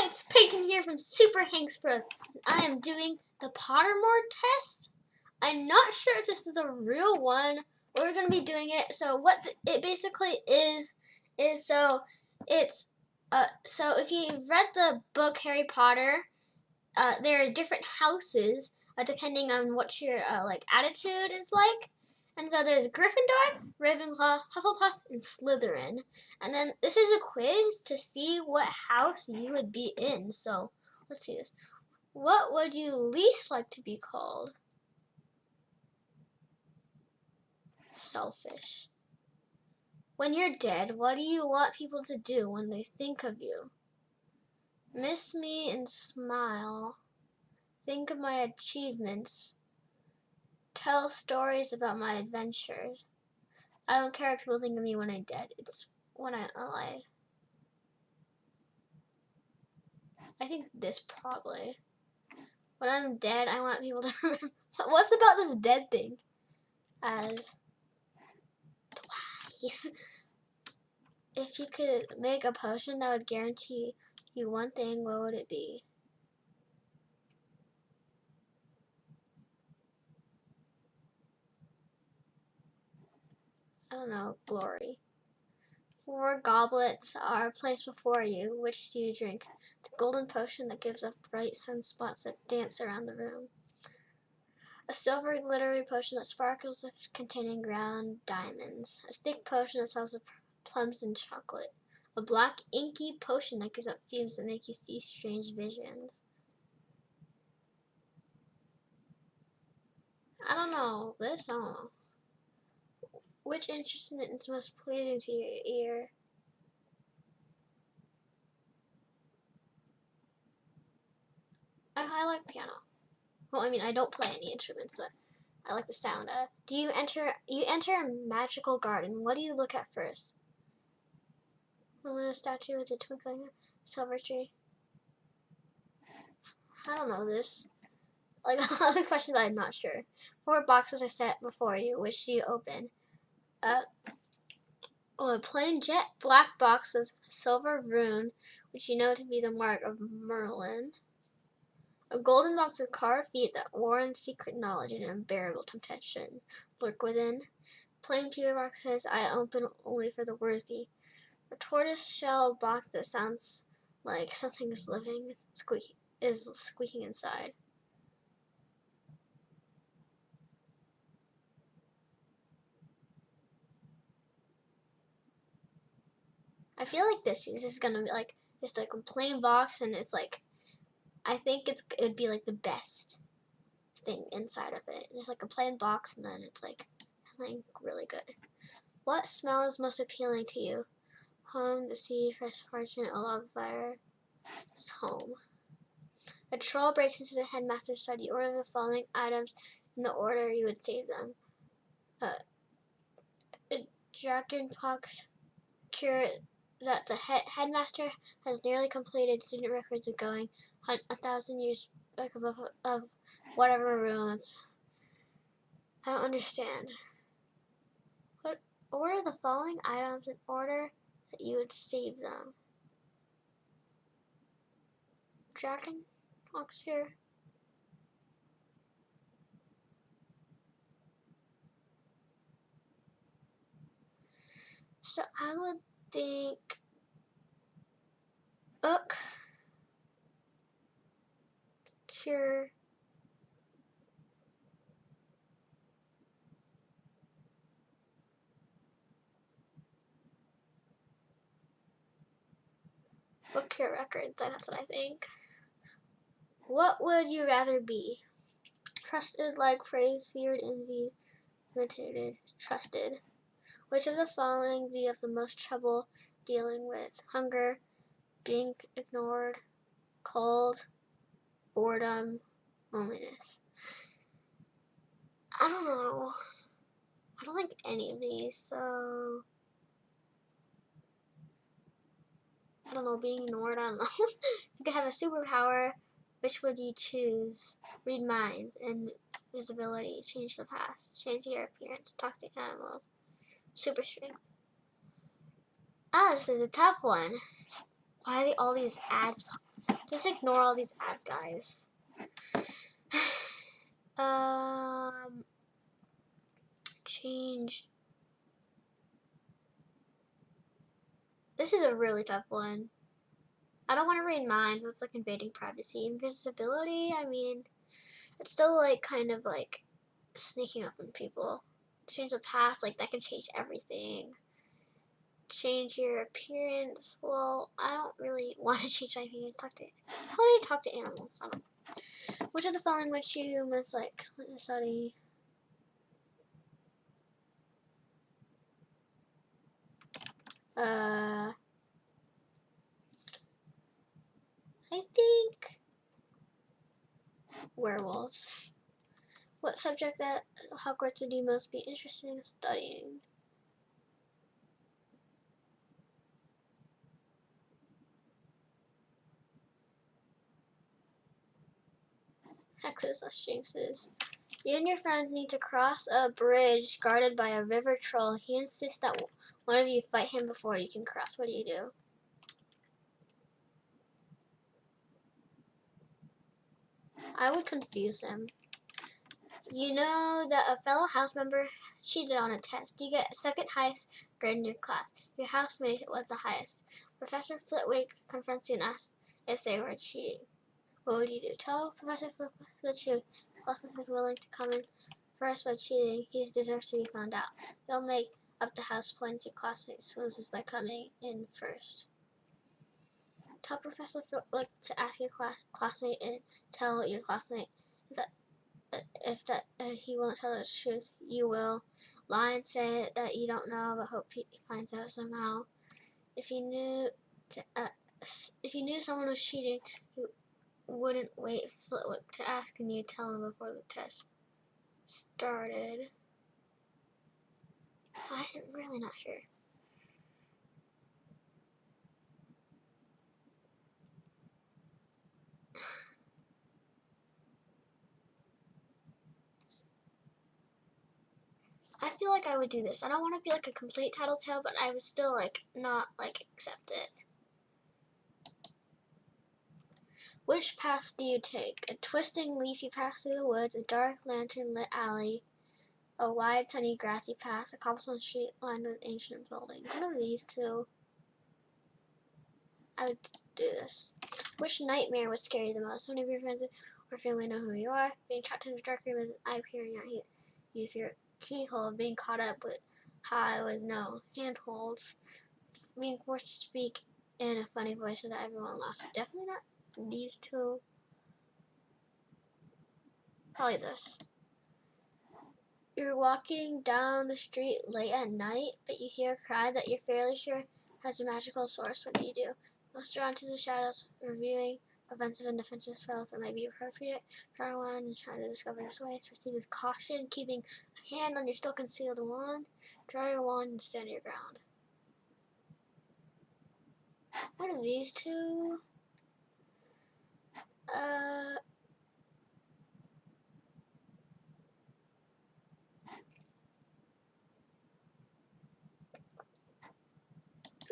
it's Peyton here from Super Hanks Bros. I am doing the Pottermore Test. I'm not sure if this is the real one, but we're going to be doing it. So what it basically is so it's so if you've read the book Harry Potter, there are different houses depending on what your like attitude is like. And so there's Gryffindor, Ravenclaw, Hufflepuff, and Slytherin. And then this is a quiz to see what house you would be in. So let's see this. What would you least like to be called? Selfish. When you're dead, what do you want people to do when they think of you? Miss me and smile. Think of my achievements. Tell stories about my adventures. I don't care if people think of me when I'm dead. It's when I'm alive. I think this probably. When I'm dead, I want people to remember. What's about this dead thing? As the wise. If you could make a potion that would guarantee you one thing, what would it be? I don't know, glory. 4 goblets are placed before you. Which do you drink? The golden potion that gives off bright sunspots that dance around the room. A silver glittery potion that sparkles with containing ground diamonds. A thick potion that smells of plums and chocolate. A black inky potion that gives up fumes that make you see strange visions. I don't know. I don't know. Which instrument is most pleasing to your ear? I like piano. Well, I mean, I don't play any instruments, but I like the sound. Do you enter a magical garden? What do you look at first? A statue with a twinkling silver tree. I don't know this. Like all the questions, I'm not sure. 4 boxes are set before you. Which do you open? A plain jet black box with a silver rune, which you know to be the mark of Merlin. A golden box with carved feet that warrants secret knowledge and unbearable temptation lurk within. Plain pewter box says, I open only for the worthy. A tortoise shell box that sounds like something is living, squeaking inside. I feel like this is gonna be like just like a plain box, and it's like I think it'd be like the best thing inside of it. Just like a plain box, and then it's like something really good. What smell is most appealing to you? Home, the sea, fresh fortune, a log fire. Just home. A troll breaks into the headmaster's study. Order the following items in the order you would save them. A dragonpox cure that the headmaster has nearly completed. Student records are going 1,000 years back of whatever ruins. I don't understand. What order the following items in order that you would save them? Dragon box here. So I would think book, cure, book cure records. That's what I think. What would you rather be? Trusted, like praised, feared, envied, imitated, trusted. Which of the following do you have the most trouble dealing with? Hunger, being ignored, cold, boredom, loneliness. I don't know. I don't like any of these, so I don't know, being ignored, I don't know. If you could have a superpower, which would you choose? Read minds, invisibility, change the past, change your appearance, talk to animals, super strength. This is a tough one. Why are they all these ads? Just ignore all these ads, guys. Change. This is a really tough one. I don't want to read minds. That's like invading privacy. Invisibility, I mean, it's still like kind of like sneaking up on people. Change the past, like that can change everything. Change your appearance. Well, I don't really want to change my appearance. Probably talk to animals. I don't know. Which of the following would you most like study? I think werewolves. What subject at Hogwarts would you most be interested in studying? Hexes/jinxes. You and your friends need to cross a bridge guarded by a river troll. He insists that one of you fight him before you can cross. What do you do? I would confuse him. You know that a fellow house member cheated on a test. You get second highest grade in your class. Your housemate was the highest. Professor Flitwick confronts you and asks if they were cheating. What would you do? Tell Professor Flitwick the truth. The classmate is willing to come in first by cheating. He deserves to be found out. You'll make up the house points your classmate loses by coming in first. Tell Professor Flitwick to ask your classmate and tell your classmate that he won't tell the truth. You will lie and say that you don't know, but hope he finds out somehow. If you knew someone was cheating, you wouldn't wait for Flitwick to ask, and you'd tell him before the test started. I'm really not sure. I feel like I would do this. I don't want to be like a complete tattletale, but I would still like not like accept it. Which path do you take? A twisting, leafy path through the woods, a dark, lantern-lit alley, a wide, sunny, grassy path, a cobblestone street lined with ancient buildings. One of these two. I would do this. Which nightmare would scare you the most? One of your friends or family know who you are. Being trapped in a dark room with an eye peering at you. Use your keyhole. Being caught up high with no handholds. Being forced to speak in a funny voice so that everyone laughs. Definitely not these two. Probably this. You're walking down the street late at night, but you hear a cry that you're fairly sure has a magical source. What do you do? Look around to the shadows, reviewing offensive and defensive spells that might be appropriate. Draw a wand and try to discover this way. Proceed with caution, keeping a hand on your still concealed wand. Draw your wand and stand your ground. One of these two.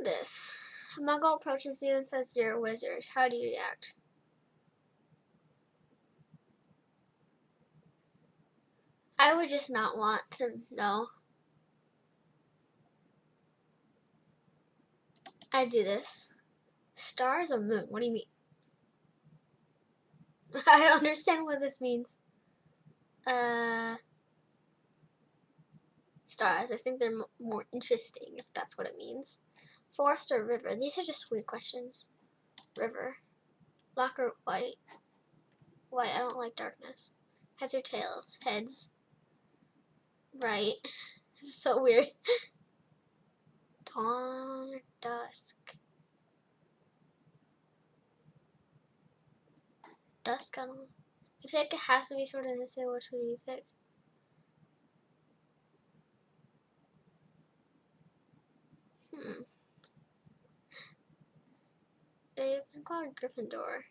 This. A Muggle approaches you and says you're a wizard. How do you react? I would just not want to know. I do this. Stars or moon? What do you mean? I don't understand what this means. Stars. I think they're more interesting if that's what it means. Forest or river? These are just weird questions. River. Black or white? White. I don't like darkness. Heads or tails? Heads. Right. This is so weird. Dawn or dusk? Dusk, I don't know. You take a has to be sort of say which would you pick? Ravenclaw or Gryffindor?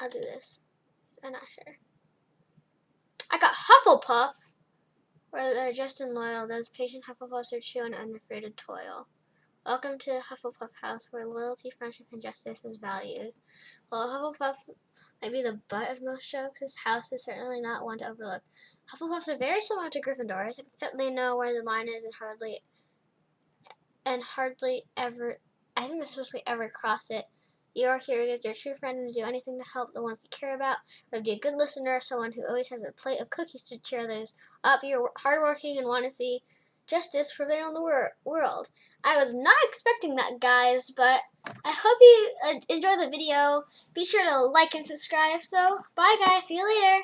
I'll do this. I'm not sure. I got Hufflepuff! Where they're just and loyal, those patient Hufflepuffs are true and unafraid of toil. Welcome to Hufflepuff House, where loyalty, friendship, and justice is valued. While Hufflepuff might be the butt of most jokes, this house is certainly not one to overlook. Hufflepuffs are very similar to Gryffindors, except they know where the line is and hardly ever, I think especially ever cross it. You are here because you're a true friend and do anything to help the ones you care about, whether be a good listener, someone who always has a plate of cookies to cheer others up, you're hardworking and want to see justice prevail in the world. I was not expecting that, guys, but I hope you enjoy the video. Be sure to like and subscribe. So, bye, guys. See you later.